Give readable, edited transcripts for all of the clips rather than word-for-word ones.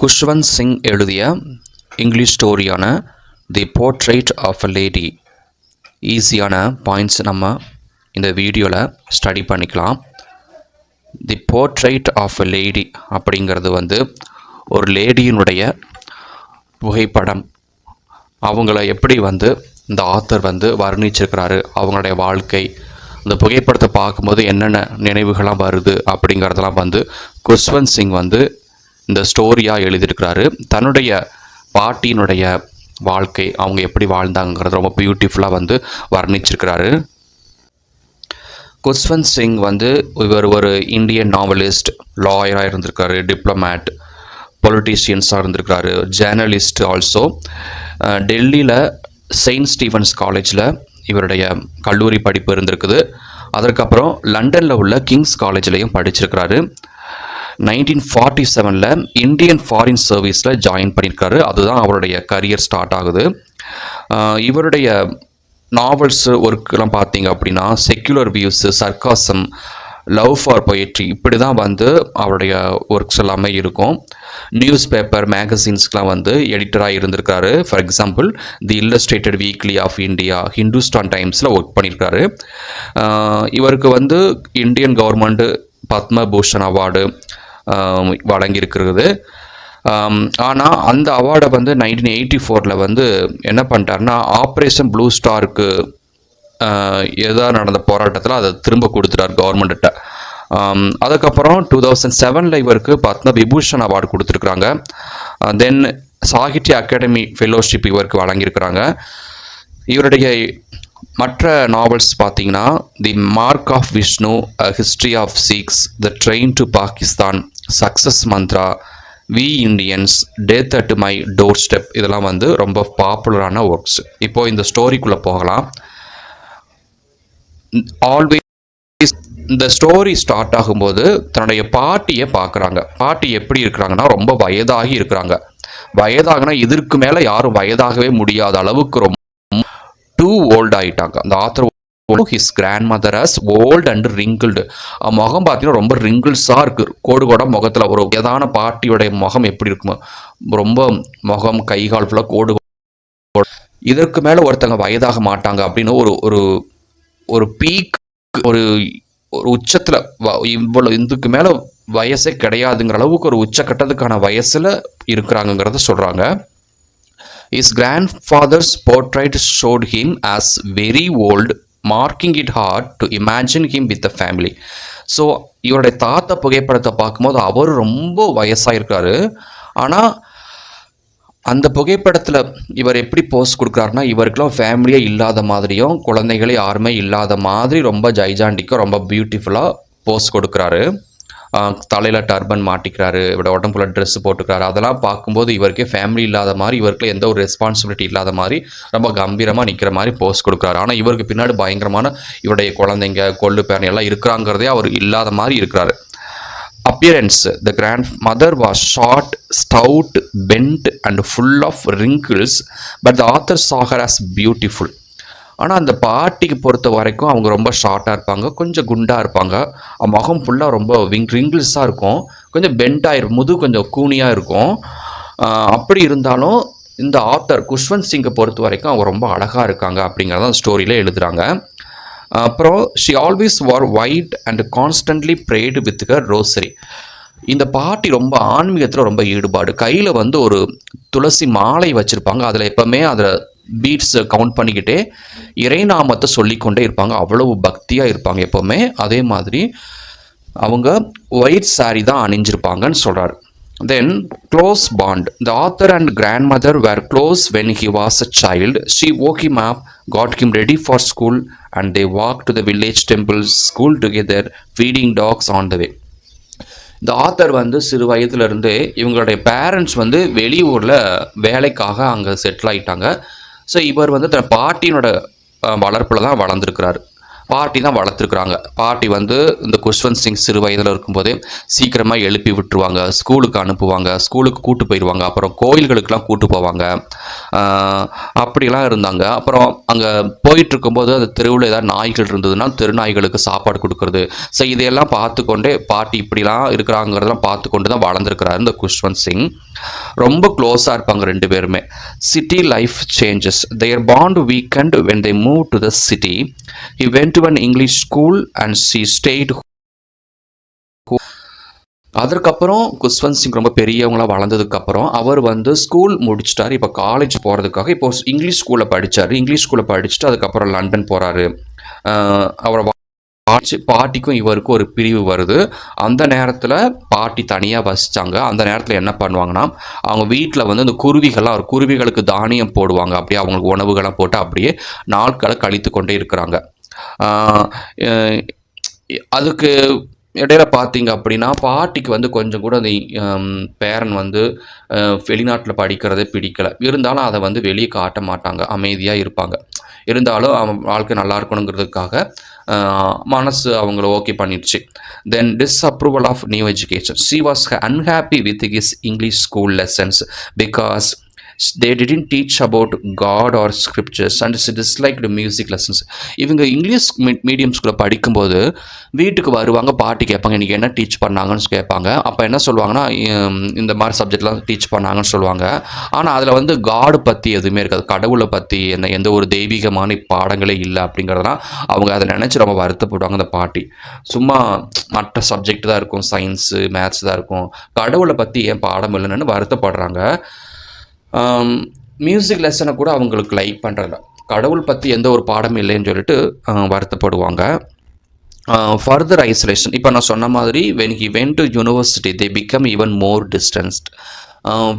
குஷ்வந்த் சிங் எழுதிய இங்கிலீஷ் ஸ்டோரியான the portrait of a lady. ஈஸியான பாயிண்ட்ஸ் நம்ம இந்த வீடியோவில் ஸ்டடி பண்ணிக்கலாம். The portrait of a lady அப்படிங்கிறது ஒரு லேடியினுடைய புகைப்படம். அவங்கள எப்படி இந்த ஆத்தர் வர்ணிச்சிருக்கிறாரு, அவங்களுடைய வாழ்க்கை, இந்த புகைப்படத்தை பார்க்கும்போது என்னென்ன நினைவுகள்லாம் வருது அப்படிங்கிறதெல்லாம் குஷ்வந்த் சிங் இந்த ஸ்டோரியாக எழுதியிருக்கிறாரு. தன்னுடைய பாட்டியினுடைய வாழ்க்கை, அவங்க எப்படி வாழ்ந்தாங்கிறது ரொம்ப பியூட்டிஃபுல்லாக வர்ணிச்சிருக்கிறாரு. குஷ்வந்த் சிங் இவர் ஒரு இந்தியன் நாவலிஸ்ட், லாயராக இருந்திருக்காரு, டிப்ளமேட், பொலிட்டீஷியன்ஸாக இருந்திருக்காரு, ஜேர்னலிஸ்ட் ஆல்சோ. டெல்லியில் செயின்ட் ஸ்டீஃபன்ஸ் காலேஜில் இவருடைய கல்லூரி படிப்பு இருந்திருக்குது. அதற்கப்புறம் லண்டனில் உள்ள கிங்ஸ் காலேஜ்லேயும் படிச்சிருக்கிறாரு. 1947 இந்தியன் ஃபாரின் சர்வீஸில் ஜாயின் பண்ணியிருக்காரு. அதுதான் அவருடைய கரியர் ஸ்டார்ட் ஆகுது. இவருடைய நாவல்ஸ் ஒர்க்கெலாம் பார்த்தீங்க அப்படின்னா secular views, sarcasm, love for poetry, இப்படி தான் அவருடைய ஒர்க்ஸ் எல்லாமே இருக்கும். நியூஸ் பேப்பர், மேகசின்ஸ்க்கெலாம் எடிட்டராக இருந்திருக்காரு. For example the Illustrated Weekly of India, Hindustan டைம்ஸில் ஒர்க் பண்ணியிருக்காரு. இவருக்கு இந்தியன் கவர்மெண்ட்டு பத்மபூஷன் அவார்டு வழங்கியிருக்கிறது. ஆனால் அந்த அவார்டை 1984 என்ன பண்ணிட்டாருன்னா, ஆப்ரேஷன் ப்ளூ ஸ்டாருக்கு எதாவது நடந்த போராட்டத்தில் அதை திரும்ப கொடுத்துட்டார் கவர்மெண்ட்ட. அதுக்கப்புறம் 2007 இவருக்கு பத்ம விபூஷன் அவார்டு கொடுத்துருக்குறாங்க. தென் சாகித்ய அகாடமி ஃபெலோஷிப் இவருக்கு வழங்கியிருக்கிறாங்க. இவருடைய மற்ற நாவல்ஸ் பார்த்தீங்கன்னா the mark of Vishnu, history of Sikhs, the train to Pakistan, success mantra, we Indians, death at my doorstep, இதெல்லாம் ரொம்ப பாப்புலரான ஒர்க்ஸ். இப்போது இந்த ஸ்டோரிக்குள்ளே போகலாம். ஆல்வேஸ் இந்த ஸ்டோரி ஸ்டார்ட் ஆகும்போது தன்னுடைய பாட்டியை பார்க்குறாங்க. பாட்டி எப்படி இருக்கிறாங்கன்னா ரொம்ப வயதாகி இருக்கிறாங்க. வயதாகனா இதற்கு மேலே யாரும் வயதாகவே முடியாத அளவுக்கு ரொம்ப டூ ஓல்ட் ஆகிட்டாங்க. அந்த author his grandmother as old and wrinkled. முகம் பார்த்தீங்கன்னா ரொம்ப ரிங்கிள்ஸாக இருக்குது. கோடு கோட முகத்தில் ஒரு வயதான பாட்டியோடைய முகம் எப்படி இருக்குமோ, ரொம்ப முகம் கை கால் ஃபுல்லாக கோடு. இதற்கு மேலே ஒருத்தங்க வயதாக மாட்டாங்க அப்படின்னு ஒரு ஒரு பீக், ஒரு உச்சத்தில் இவ்வளோ இதுக்கு மேலே வயசே கிடையாதுங்கிற அளவுக்கு ஒரு உச்சக்கட்டத்துக்கான வயசில் இருக்கிறாங்கங்கிறத சொல்கிறாங்க. His grandfather's portrait showed him as very old, marking it hard to imagine him with the family. So இவருடைய தாத்தா புகைப்படத்தை பார்க்கும்போது அவர் ரொம்ப வயசாகிருக்காரு. ஆனால் அந்த புகைப்படத்தில் இவர் எப்படி போஸ்ட் கொடுக்குறாருன்னா, இவருக்கெல்லாம் ஃபேமிலியே இல்லாத மாதிரியும் குழந்தைகளே யாருமே இல்லாத மாதிரி ரொம்ப ஜைஜாண்டிக்காக ரொம்ப பியூட்டிஃபுல்லாக போஸ்ட் கொடுக்குறாரு. தலையில் டர்பன் மாட்டிக்கிறாரு, இவரோட உடம்புல ட்ரெஸ் போட்டுக்கிறாரு. அதெல்லாம் பார்க்கும்போது இவருக்கே ஃபேமிலி இல்லாத மாதிரி, இவருக்குள்ள எந்த ஒரு ரெஸ்பான்சிபிலிட்டி இல்லாத மாதிரி ரொம்ப கம்பீரமாக நிற்கிற மாதிரி போஸ்ட் கொடுக்குறாரு. ஆனால் இவருக்கு பின்னாடி பயங்கரமான இவருடைய குழந்தைங்க, கொள்ளு பேரன் எல்லாம் இருக்கிறாங்கிறதே அவர் இல்லாத மாதிரி இருக்கிறாரு. Appearance: the grandmother was short, stout, bent and full of wrinkles, but the author saw her as beautiful. ஆனால் அந்த பாட்டிக்கு பொறுத்த வரைக்கும் அவங்க ரொம்ப ஷார்ட்டாக இருப்பாங்க, கொஞ்சம் குண்டாக இருப்பாங்க, முகம் ஃபுல்லாக ரொம்ப ரிங்கிள்ஸாக இருக்கும், கொஞ்சம் பெண்டாக இருக்கும், முது கொஞ்சம் கூனியாக இருக்கும். அப்படி இருந்தாலும் இந்த ஆத்தர் குஷ்வந்த் சிங்கை பொறுத்த வரைக்கும் அவங்க ரொம்ப அழகாக இருக்காங்க அப்படிங்கிறத ஸ்டோரியில் எழுதுகிறாங்க. அப்புறம் she always wore white and constantly prayed with her rosary. இந்த பாட்டி ரொம்ப ஆன்மீகத்தில் ரொம்ப ஈடுபாடு. கையில் ஒரு துளசி மாலை வச்சுருப்பாங்க. அதில் எப்போவுமே அதில் பீட்ஸ் கவுண்ட் பண்ணிக்கிட்டே இறைநாமத்தை சொல்லிக்கொண்டே இருப்பாங்க. அவ்வளவு பக்தியாக இருப்பாங்க எப்போவுமே. அதே மாதிரி அவங்க ஒயிட் சாரி தான் அணிஞ்சிருப்பாங்கன்னு சொல்கிறார். Then close bond. The author and grandmother were close when he was a child. She woke him up, got him ready for school and they walked to the village temple school together, feeding dogs on the way. இந்த author சிறு வயதுலேருந்தே இவங்களுடைய parents வெளியூரில் வேலைக்காக அங்கே settle ஆகிட்டாங்க. So இவர் தன் பாட்டியினோட வளர்ப்பில் தான் வளர்ந்துருக்கிறாரு. பாட்டி தான் வளர்த்துருக்குறாங்க. பாட்டி இந்த குஷ்வந்த் சிங் சிறு வயதில் இருக்கும்போதே சீக்கிரமாக எழுப்பி விட்டுருவாங்க, ஸ்கூலுக்கு அனுப்புவாங்க, ஸ்கூலுக்கு கூட்டு போயிடுவாங்க, அப்புறம் கோயில்களுக்கெலாம் கூட்டு போவாங்க, அப்படிலாம் இருந்தாங்க. அப்புறம் அங்கே போயிட்டு இருக்கும்போது அந்த தெருவில் ஏதாவது நாய்கள் இருந்ததுன்னா தெருநாய்களுக்கு சாப்பாடு கொடுக்குறது. ஸோ இதையெல்லாம் பார்த்து கொண்டே பாட்டி இப்படிலாம் இருக்கிறாங்கிறதெல்லாம் பார்த்து கொண்டு தான் வளர்ந்துருக்கிறாரு இந்த குஷ்வந்த் சிங். ரொம்ப க்ளோஸாக இருப்பாங்க ரெண்டு பேருமே. City life changes their bond weakened when they move to the city. He went to an English school and she stayed. அதற்கப்புறம் குஷ்வந்த் சிங் ரொம்ப பெரியவங்களாக வளர்ந்ததுக்கப்புறம் அவர் வந்து ஸ்கூல் முடிச்சிட்டார். இப்போ காலேஜ் போகிறதுக்காக இப்போ இங்கிலீஷ் ஸ்கூலில் படித்தார். இங்கிலீஷ் ஸ்கூலில் படிச்சுட்டு அதுக்கப்புறம் லண்டன் போகிறாரு. அவரை பாட்டிக்கும் இவருக்கும் ஒரு பிரிவு வருது. அந்த நேரத்தில் பாட்டி தனியாக வசித்தாங்க. அந்த நேரத்தில் என்ன பண்ணுவாங்கன்னா, அவங்க வீட்டில் வந்து அந்த குருவிகள்லாம் குருவிகளுக்கு தானியம் போடுவாங்க. அப்படியே அவங்களுக்கு உணவுகள்லாம் போட்டு அப்படியே நாட்களை கழித்து கொண்டே இருக்கிறாங்க. அதுக்கு இடையில பார்த்தீங்க அப்படின்னா பாட்டிக்கு வந்து கொஞ்சம் கூட அந்த பேரன் வந்து வெளிநாட்டில் படிக்கிறதே பிடிக்கலை. இருந்தாலும் அதை வந்து வெளியே காட்ட மாட்டாங்க, அமைதியாக இருப்பாங்க. இருந்தாலும் அவன் வாழ்க்கை நல்லா இருக்கணுங்கிறதுக்காக மனசு அவங்கள ஓகே பண்ணிடுச்சு. Then disapproval of new education. She was unhappy with his English school lessons because they didn't teach about God or scriptures and she disliked music lessons. இவங்க இங்கிலீஷ் மீடியம் ஸ்கூலில் படிக்கும்போது வீட்டுக்கு வருவாங்க, பாட்டி கேட்பாங்க இன்றைக்கி என்ன டீச் பண்ணாங்கன்னு கேட்பாங்க. அப்போ என்ன சொல்லுவாங்கன்னா, இந்த மாதிரி சப்ஜெக்ட்லாம் டீச் பண்ணாங்கன்னு சொல்லுவாங்க. ஆனால் அதில் வந்து காடு பற்றி எதுவுமே இருக்காது, கடவுளை பற்றி எந்த ஒரு தெய்வீகமான பாடங்களே இல்லை அப்படிங்கிறதுலாம் அவங்க அதை நினச்சி ரொம்ப வருத்தப்படுவாங்க. அந்த பாட்டி சும்மா மற்ற சப்ஜெக்ட் தான் இருக்கும், சயின்ஸு மேத்ஸ் தான் இருக்கும், கடவுளை பற்றி ஏன் பாடம் இல்லைன்னு வருத்தப்படுறாங்க. மியூசிக் லெசனை கூட அவங்களுக்கு லைக் பண்ணுறதில்ல, கடவுள் பற்றி எந்த ஒரு பாடம் இல்லைன்னு சொல்லிட்டு வருத்தப்படுவாங்க. Further isolation. இப்போ நான் சொன்ன மாதிரி when he went to university they become even more distanced.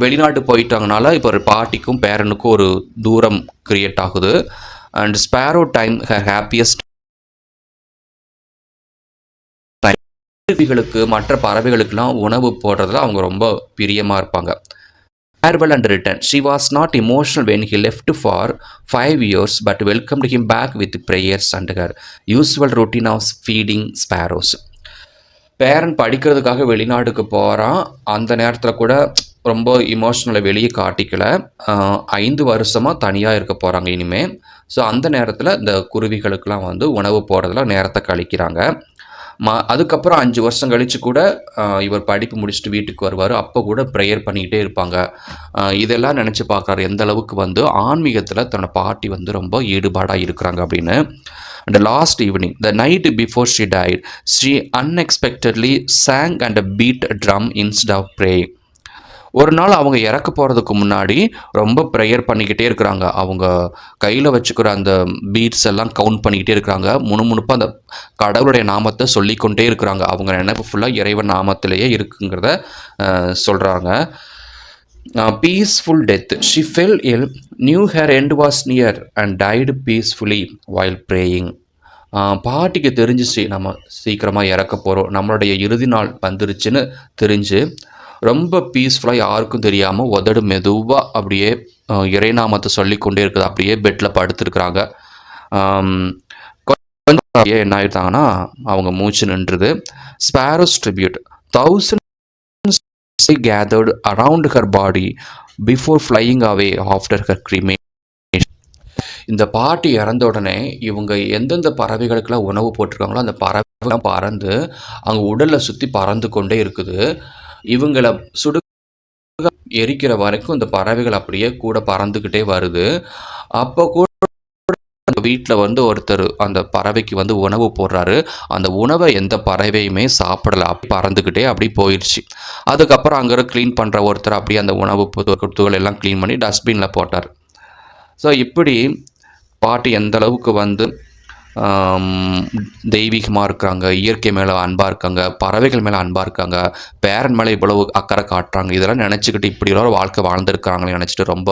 வெளிநாட்டு போயிட்டாங்கனால இப்போ ஒரு பாட்டிக்கும் பேரனுக்கும் ஒரு தூரம் கிரியேட் ஆகுது. And Sparrow time her happiest பறவைகளுக்கு மற்ற பறவைகளுக்கெல்லாம் உணவு போடுறதுல அவங்க ரொம்ப பிரியமாக இருப்பாங்க. Farewell and return. She was not emotional when he left for 5 years but welcomed him back with prayers and her usual routine of feeding sparrows. பேரன் படிக்கிறதுக்காக வெளிநாட்டுக்கு போகிறான். அந்த நேரத்தில் கூட ரொம்ப இமோஷ்னலை வெளியே காட்டிக்கல. 5 வருஷமாக தனியாக இருக்க போகிறாங்க இனிமேல். ஸோ அந்த நேரத்தில் இந்த குருவிகளுக்கெல்லாம் வந்து உணவு போடுறதுல நேரத்தை கழிக்கிறாங்க. அதுக்கப்புறம் 5 வருஷம் கழித்து கூட இவர் படிப்பு முடிச்சுட்டு வீட்டுக்கு வருவார். அப்போ கூட ப்ரேயர் பண்ணிக்கிட்டே இருப்பாங்க. இதெல்லாம் நினச்சி பார்க்குறாரு எந்த அளவுக்கு வந்து ஆன்மீகத்தில் தன்னோட பாட்டி வந்து ரொம்ப ஈடுபாடாக இருக்கிறாங்க அப்படின்னு. And the last evening, the night before she died, she unexpectedly sang and beat a drum instead of praying. ஒரு நாள் அவங்க இறக்க போகிறதுக்கு முன்னாடி ரொம்ப ப்ரேயர் பண்ணிக்கிட்டே இருக்கிறாங்க. அவங்க கையில் வச்சுக்கிற அந்த பீட்ஸ் எல்லாம் கவுண்ட் பண்ணிக்கிட்டே இருக்கிறாங்க. முணுமுணுப்பாக அந்த கடவுளுடைய நாமத்தை சொல்லிக்கொண்டே இருக்கிறாங்க. அவங்க நினைப்பு ஃபுல்லாக இறைவன் நாமத்திலேயே இருக்குங்கிறத சொல்கிறாங்க. Peaceful death. She fell ill, knew her end was near and died peacefully while praying. பாட்டிக்கு தெரிஞ்சிச்சு நம்ம சீக்கிரமாக இறக்க போகிறோம், நம்மளுடைய இறுதி நாள் வந்துருச்சுன்னு தெரிஞ்சு ரொம்ப பீஸ்ஃபுல்லாக யாருக்கும் தெரியாமல் உதடு மெதுவாக அப்படியே இறைநாமத்தை சொல்லிக்கொண்டே இருக்குது. அப்படியே பெட்டில் படுத்துருக்குறாங்க. கொஞ்சம் என்ன ஆகிட்டாங்கன்னா அவங்க மூச்சு நின்றுது. Sparrows tribute. 1000 gathered around her body before flying away after her cremation. இந்த பாட்டி இறந்த உடனே இவங்க எந்தெந்த பறவைகளுக்கெல்லாம் உணவு போட்டிருக்காங்களோ அந்த பறவைலாம் பறந்து அவங்க உடலில் சுற்றி பறந்து கொண்டே இருக்குது. இவங்களை எரிக்கிற வரைக்கும் இந்த பறவைகள் அப்படியே கூட பறந்துக்கிட்டே வருது. அப்போ கூட வீட்டில் வந்து ஒருத்தர் அந்த பறவைக்கு வந்து உணவு போடுறாரு. அந்த உணவை எந்த பறவையுமே சாப்பிடலை, அப்படி பறந்துக்கிட்டே அப்படி போயிடுச்சு. அதுக்கப்புறம் அங்கே க்ளீன் பண்ணுற ஒருத்தர் அப்படியே அந்த உணவு துகள் எல்லாம் க்ளீன் பண்ணி டஸ்ட்பினில் போட்டார். ஸோ இப்படி பாட்டி எந்த அளவுக்கு வந்து தெய்வீகமாக இருக்கிறாங்க, இயற்கை மேலே அன்பாக இருக்காங்க, பறவைகள் மேலே அன்பாக இருக்காங்க, பேரன் மேலே இவ்வளவு அக்கறை காட்டுறாங்க, இதெல்லாம் நினச்சிக்கிட்டு இப்படி ஒரு வாழ்க்கை வாழ்ந்துருக்காங்கன்னு நினச்சிட்டு ரொம்ப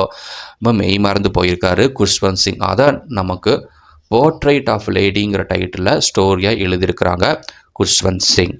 ரொம்ப மெய் மறந்து போயிருக்காரு குஷ்வந்த் சிங். அதை நமக்கு போர்ட்ரைட் ஆஃப் லேடிங்கிற டைட்டிலில் ஸ்டோரியாக எழுதியிருக்கிறாங்க குஷ்வந்த் சிங்.